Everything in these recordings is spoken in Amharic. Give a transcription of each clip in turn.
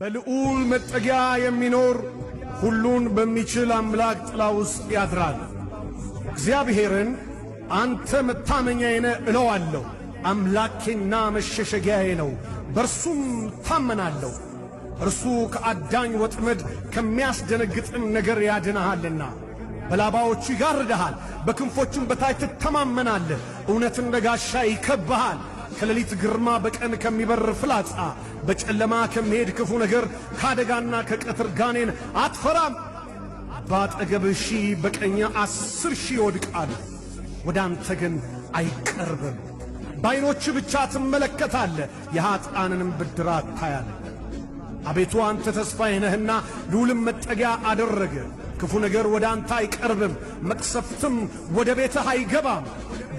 በልዑል መጠጊያ የሚኖር ሁሉን በሚችል አምላክ ጥላ ውስጥ ያድራል። እግዚአብሔርን አንተ መታመኛዬ ነህ እለዋለሁ። አምላኬና መሸሸጊያዬ ነው፣ በርሱም ታመናለሁ። እርሱ ከአዳኝ ወጥመድ ከሚያስደነግጥም ነገር ያድንሃልና። በላባዎቹ ይጋርድሃል፣ በክንፎቹም በታች ትተማመናለህ። እውነት እንደ ጋሻ ይከብብሃል። ከሌሊት ግርማ፣ በቀን ከሚበር ፍላጻ፣ በጨለማ ከሚሄድ ክፉ ነገር፣ ከአደጋና ከቀትር ጋኔን አትፈራም። በአጠገብህ 1000 በቀኝህ 10,000 ይወድቃሉ፣ ወደ አንተ ግን አይቀርብም። በዓይኖችህ ብቻ ትመለከታለህ፣ የኀጥኣንንም ብድራት ታያለህ። አቤቱ አንተ ተስፋዬ ነህና ልዑልም መጠጊያ አደረገ። ክፉ ነገር ወደ አንተ አይቀርብም፣ መቅሰፍትም ወደ ቤትህ አይገባም።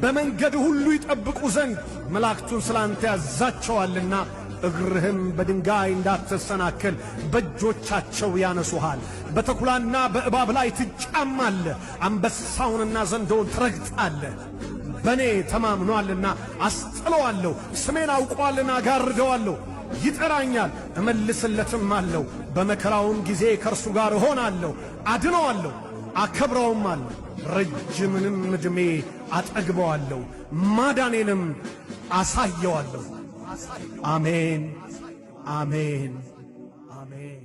በመንገድ ሁሉ ይጠብቁ ዘንድ መላእክቱን ስላንተ ያዛቸዋልና፣ እግርህም በድንጋይ እንዳትሰናከል በእጆቻቸው ያነሱሃል። በተኩላና በእባብ ላይ ትጫማለህ፣ አንበሳውንና ዘንዶውን ትረግጣለህ። በእኔ ተማምኖአልና አስጥለዋለሁ፣ ስሜን አውቋልና ጋርደዋለሁ። ይጠራኛል እመልስለትም አለው። በመከራውም ጊዜ ከእርሱ ጋር እሆናለሁ፣ አድነዋለሁ፣ አከብረውም አለሁ። ረጅምንም ዕድሜ አጠግበዋለሁ፣ ማዳኔንም አሳየዋለሁ። አሜን፣ አሜን፣ አሜን።